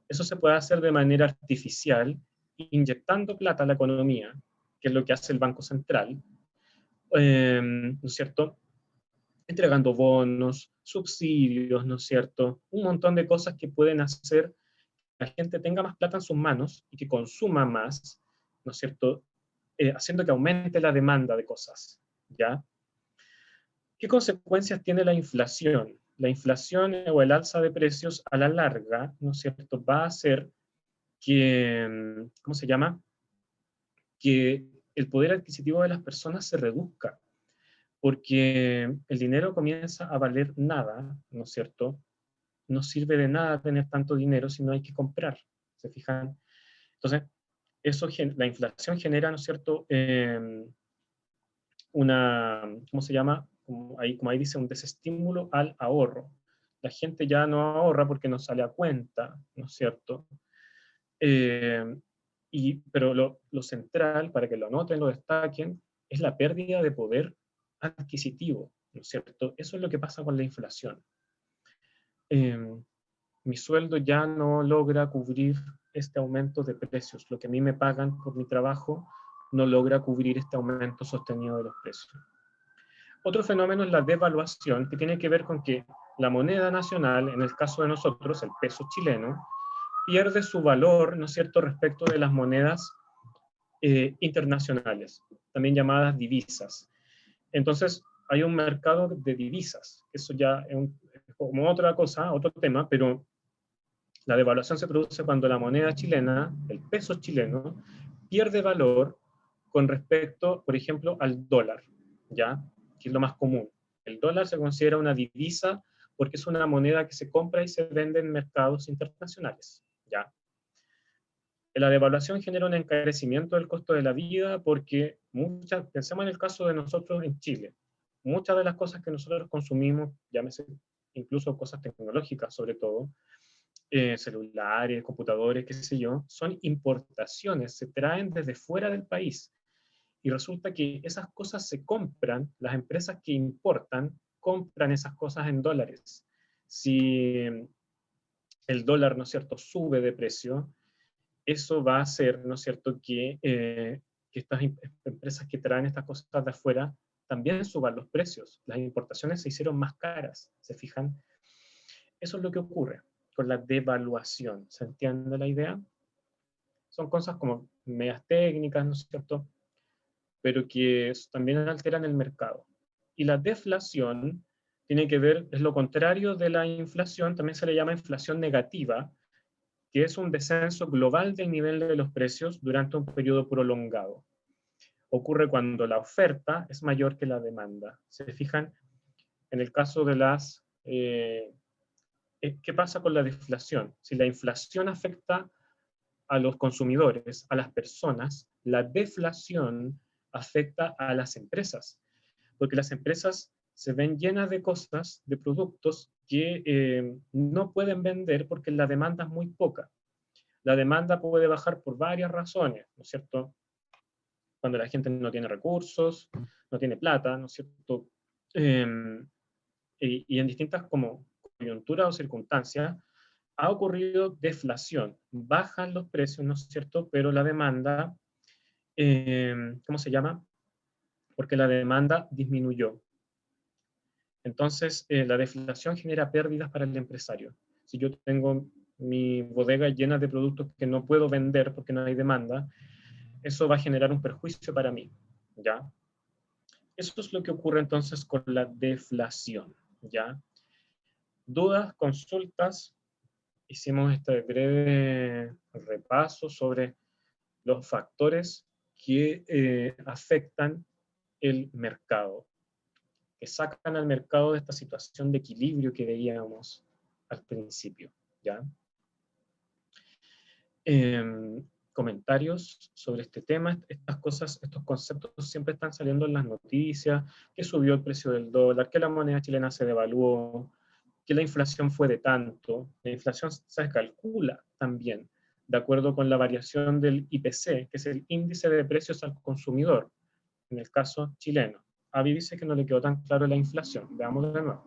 Eso se puede hacer de manera artificial, inyectando plata a la economía, que es lo que hace el Banco Central, ¿no es cierto?, entregando bonos, subsidios, ¿no es cierto? Un montón de cosas que pueden hacer la gente tenga más plata en sus manos y que consuma más, ¿no es cierto? Haciendo que aumente la demanda de cosas, ¿ya? ¿Qué consecuencias tiene la inflación? La inflación o el alza de precios a la larga, ¿no es cierto?, va a hacer que, ¿cómo se llama?, que el poder adquisitivo de las personas se reduzca, porque el dinero comienza a valer nada, ¿no es cierto? No sirve de nada tener tanto dinero si no hay que comprar, ¿se fijan? Entonces, la inflación genera, ¿no es cierto?, ¿cómo se llama? Como ahí dice, un desestímulo al ahorro. La gente ya no ahorra porque no sale a cuenta, ¿no es cierto? Eh, pero lo central, para que lo anoten, lo destaquen, es la pérdida de poder adquisitivo, ¿no es cierto? Eso es lo que pasa con la inflación. Mi sueldo ya no logra cubrir este aumento de precios. Lo que a mí me pagan por mi trabajo no logra cubrir este aumento sostenido de los precios. Otro fenómeno es la devaluación, que tiene que ver con que la moneda nacional, en el caso de nosotros, el peso chileno, pierde su valor, ¿no es cierto?, respecto de las monedas internacionales, también llamadas divisas. Entonces, hay un mercado de divisas, eso ya es como otra cosa, otro tema, pero la devaluación se produce cuando la moneda chilena, el peso chileno, pierde valor con respecto, por ejemplo, al dólar, ¿ya?, que es lo más común. El dólar se considera una divisa porque es una moneda que se compra y se vende en mercados internacionales, ¿ya? La devaluación genera un encarecimiento del costo de la vida porque pensemos en el caso de nosotros en Chile, muchas de las cosas que nosotros consumimos, llámese incluso cosas tecnológicas sobre todo, celulares, computadores, qué sé yo, son importaciones, se traen desde fuera del país. Y resulta que esas cosas se compran, las empresas que importan, compran esas cosas en dólares. Si el dólar, ¿no es cierto?, sube de precio, eso va a hacer, ¿no es cierto?, que estas empresas que traen estas cosas de afuera también suban los precios. Las importaciones se hicieron más caras, ¿se fijan? Eso es lo que ocurre con la devaluación. ¿Se entiende la idea? Son cosas como medias técnicas, ¿no es cierto?, pero que también alteran el mercado. Y la deflación tiene que ver, es lo contrario de la inflación, también se le llama inflación negativa, que es un descenso global del nivel de los precios durante un periodo prolongado. Ocurre cuando la oferta es mayor que la demanda. ¿Se fijan? En el caso de ¿qué pasa con la deflación? Si la inflación afecta a los consumidores, a las personas, la deflación afecta a las empresas, porque las empresas se ven llenas de cosas, de productos que no pueden vender porque la demanda es muy poca. La demanda puede bajar por varias razones, ¿no es cierto? Cuando la gente no tiene recursos, no tiene plata, ¿no es cierto? Y en distintas como coyunturas o circunstancias, ha ocurrido deflación. Bajan los precios, ¿no es cierto? Pero la demanda, ¿cómo se llama? Porque la demanda disminuyó. Entonces, la deflación genera pérdidas para el empresario. Si yo tengo mi bodega llena de productos que no puedo vender porque no hay demanda, eso va a generar un perjuicio para mí, ¿ya? Eso es lo que ocurre entonces con la deflación, ¿ya? Dudas, consultas. Hicimos este breve repaso sobre los factores que afectan el mercado, que sacan al mercado de esta situación de equilibrio que veíamos al principio, ¿ya? Comentarios sobre este tema. Estas cosas, estos conceptos siempre están saliendo en las noticias, que subió el precio del dólar, que la moneda chilena se devaluó, que la inflación fue de tanto. La inflación se calcula también de acuerdo con la variación del IPC, que es el índice de precios al consumidor, en el caso chileno. Avi dice que no le quedó tan claro la inflación. Veámoslo de nuevo.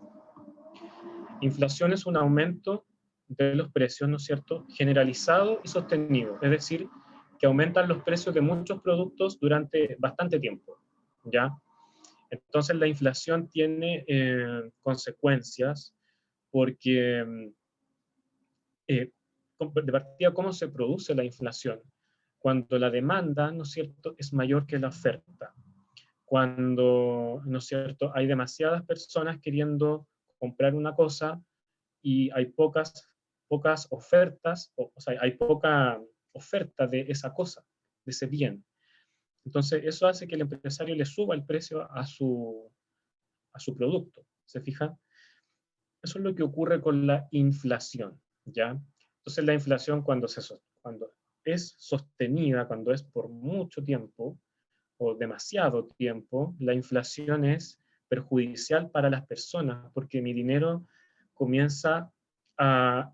Inflación es un aumento de los precios, ¿no es cierto?, generalizado y sostenido, es decir, que aumentan los precios de muchos productos durante bastante tiempo, ¿ya? Entonces la inflación tiene consecuencias porque de partida, ¿cómo se produce la inflación? Cuando la demanda, ¿no es cierto?, es mayor que la oferta. Cuando, ¿no es cierto?, hay demasiadas personas queriendo comprar una cosa y hay pocas ofertas, o sea, hay poca oferta de esa cosa, de ese bien. Entonces, eso hace que el empresario le suba el precio a su producto. ¿Se fijan? Eso es lo que ocurre con la inflación, ¿ya? Entonces, la inflación cuando es sostenida, cuando es por mucho tiempo o demasiado tiempo, la inflación es perjudicial para las personas porque mi dinero comienza a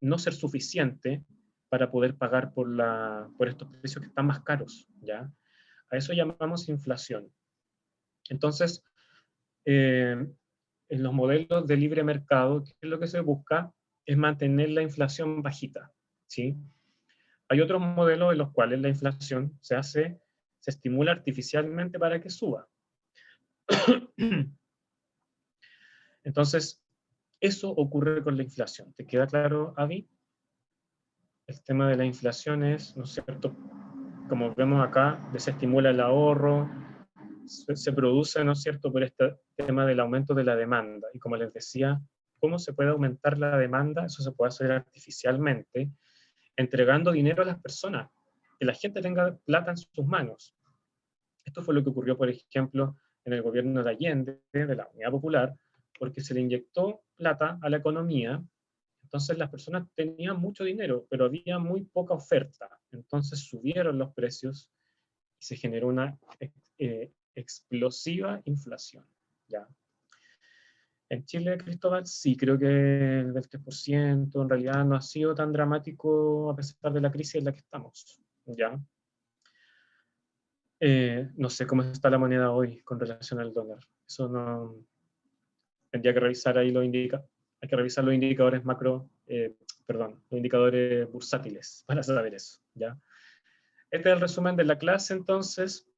no ser suficiente para poder pagar por estos precios que están más caros, ¿ya? A eso llamamos inflación. Entonces, en los modelos de libre mercado, ¿qué es lo que se busca? Es mantener la inflación bajita, ¿sí? Hay otros modelos en los cuales la inflación se estimula artificialmente para que suba. Entonces, eso ocurre con la inflación. ¿Te queda claro, Avi? El tema de la inflación es, ¿no es cierto? Como vemos acá, desestimula el ahorro, se produce, ¿no es cierto?, por este tema del aumento de la demanda. Y como les decía, ¿cómo se puede aumentar la demanda? Eso se puede hacer artificialmente, entregando dinero a las personas, que la gente tenga plata en sus manos. Esto fue lo que ocurrió, por ejemplo, en el gobierno de Allende, de la Unidad Popular, porque se le inyectó plata a la economía. Entonces las personas tenían mucho dinero, pero había muy poca oferta. Entonces subieron los precios y se generó una explosiva inflación. ¿Ya? En Chile, Cristóbal, sí, creo que el 3% en realidad no ha sido tan dramático a pesar de la crisis en la que estamos. ¿Ya? No sé cómo está la moneda hoy con relación al dólar. Eso no... Tendría que revisar ahí hay que revisar los indicadores los indicadores bursátiles para saber eso, ¿ya? Este es el resumen de la clase, entonces.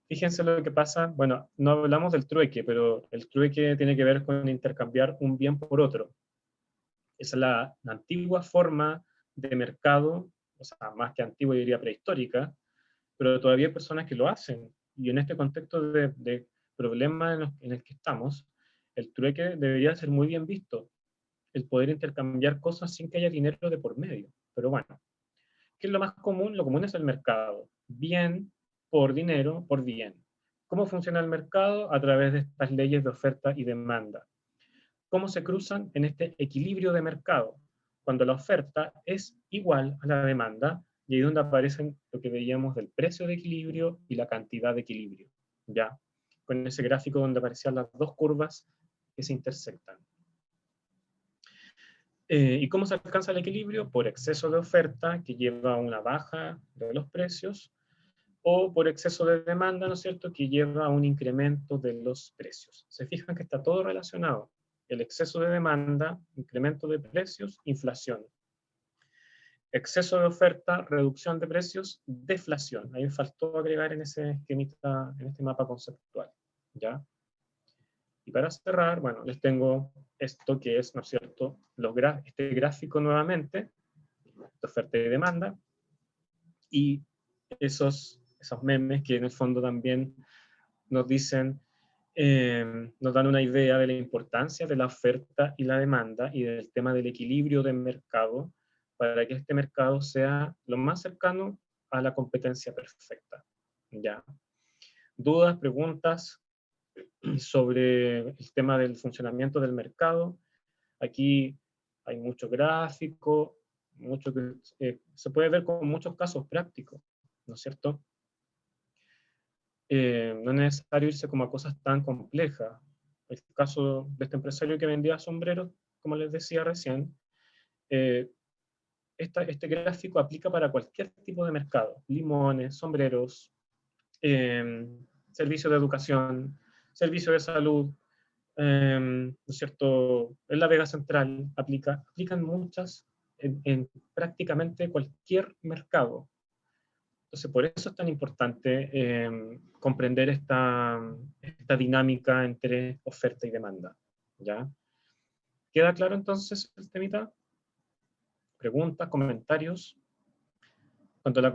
Fíjense lo que pasa. Bueno, no hablamos del trueque, pero el trueque tiene que ver con intercambiar un bien por otro. Esa es la antigua forma de mercado, o sea, más que antigua, yo diría prehistórica, pero todavía hay personas que lo hacen. Y en este contexto de problema en el que estamos, el trueque debería ser muy bien visto, el poder intercambiar cosas sin que haya dinero de por medio. Pero bueno, ¿qué es lo más común? Lo común es el mercado. Bien por dinero, por bien. ¿Cómo funciona el mercado? A través de estas leyes de oferta y demanda. ¿Cómo se cruzan? En este equilibrio de mercado, cuando la oferta es igual a la demanda, y ahí es donde aparecen lo que veíamos del precio de equilibrio y la cantidad de equilibrio, ¿ya? Con ese gráfico donde aparecían las dos curvas que se intersectan. ¿Y cómo se alcanza el equilibrio? Por exceso de oferta, que lleva a una baja de los precios, o por exceso de demanda, ¿no es cierto?, que lleva a un incremento de los precios. Se fijan que está todo relacionado. El exceso de demanda, incremento de precios, inflación. Exceso de oferta, reducción de precios, deflación. Ahí me faltó agregar en ese esquemita, en este mapa conceptual, ¿ya? Y para cerrar, bueno, les tengo esto que es, ¿no es cierto?, este gráfico nuevamente, de oferta y demanda, y esos memes que en el fondo también nos dicen, nos dan una idea de la importancia de la oferta y la demanda y del tema del equilibrio del mercado para que este mercado sea lo más cercano a la competencia perfecta. ¿Ya? ¿Dudas, preguntas sobre el tema del funcionamiento del mercado? Aquí hay mucho gráfico, se puede ver con muchos casos prácticos, ¿no es cierto? No es necesario irse como a cosas tan complejas. El caso de este empresario que vendía sombreros, como les decía recién, este gráfico aplica para cualquier tipo de mercado: limones, sombreros, servicio de educación, servicio de salud, ¿no es cierto? En la Vega Central aplican muchas en prácticamente cualquier mercado. Entonces, por eso es tan importante comprender esta dinámica entre oferta y demanda, ¿ya? ¿Queda claro entonces el temita? preguntas, comentarios. Cuando la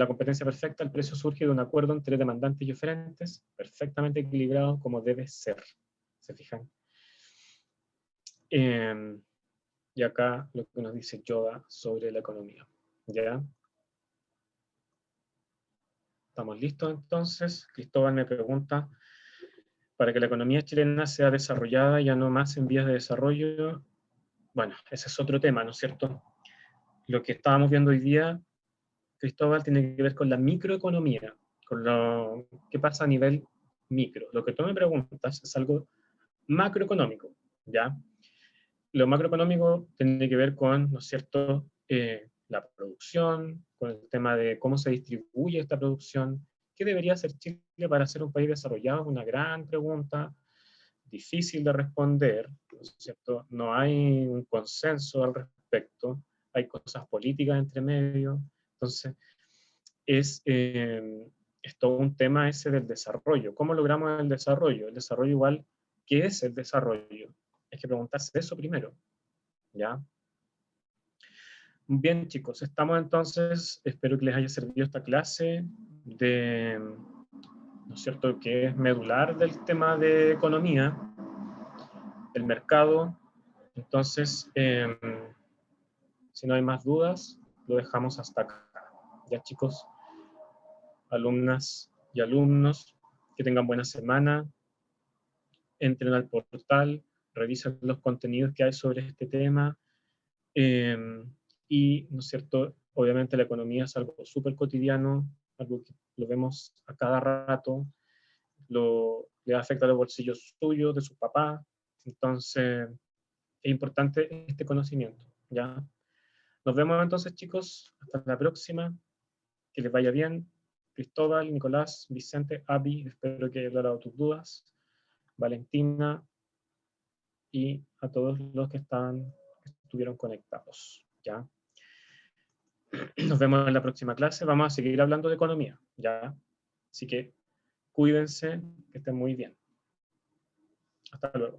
competencia perfecta, el precio surge de un acuerdo entre demandantes y oferentes, perfectamente equilibrado como debe ser. ¿Se fijan? Y acá lo que nos dice Yoda sobre la economía. ¿Ya? ¿Estamos listos entonces? Cristóbal me pregunta, para que la economía chilena sea desarrollada, ya no más en vías de desarrollo. Bueno, ese es otro tema, ¿no es cierto? Lo que estábamos viendo hoy día, Cristóbal, tiene que ver con la microeconomía, con lo que pasa a nivel micro. Lo que tú me preguntas es algo macroeconómico, ¿ya? Lo macroeconómico tiene que ver con, ¿no es cierto?, la producción, con el tema de cómo se distribuye esta producción. ¿Qué debería hacer Chile para ser un país desarrollado? Es una gran pregunta, difícil de responder, ¿no es cierto? No hay un consenso al respecto, hay cosas políticas entre medio, entonces es todo un tema ese del desarrollo. ¿Cómo logramos el desarrollo? El desarrollo igual, ¿qué es el desarrollo? Hay que preguntarse eso primero, ¿ya? Bien, chicos, estamos entonces, espero que les haya servido esta clase de, ¿no es cierto?, que es medular del tema de economía, el mercado. Entonces, si no hay más dudas, lo dejamos hasta acá. Ya, chicos, alumnas y alumnos, que tengan buena semana, entren al portal, revisen los contenidos que hay sobre este tema, y, ¿no es cierto?, obviamente la economía es algo súper cotidiano, algo que lo vemos a cada rato, le afecta a los bolsillos suyos, de su papá, entonces es importante este conocimiento, ¿ya? Nos vemos entonces, chicos, hasta la próxima, que les vaya bien. Cristóbal, Nicolás, Vicente, Abby, espero que haya aclarado tus dudas, Valentina, y a todos los que estuvieron conectados, ¿ya? Nos vemos en la próxima clase, vamos a seguir hablando de economía, ¿ya? Así que cuídense, que estén muy bien. Hasta luego.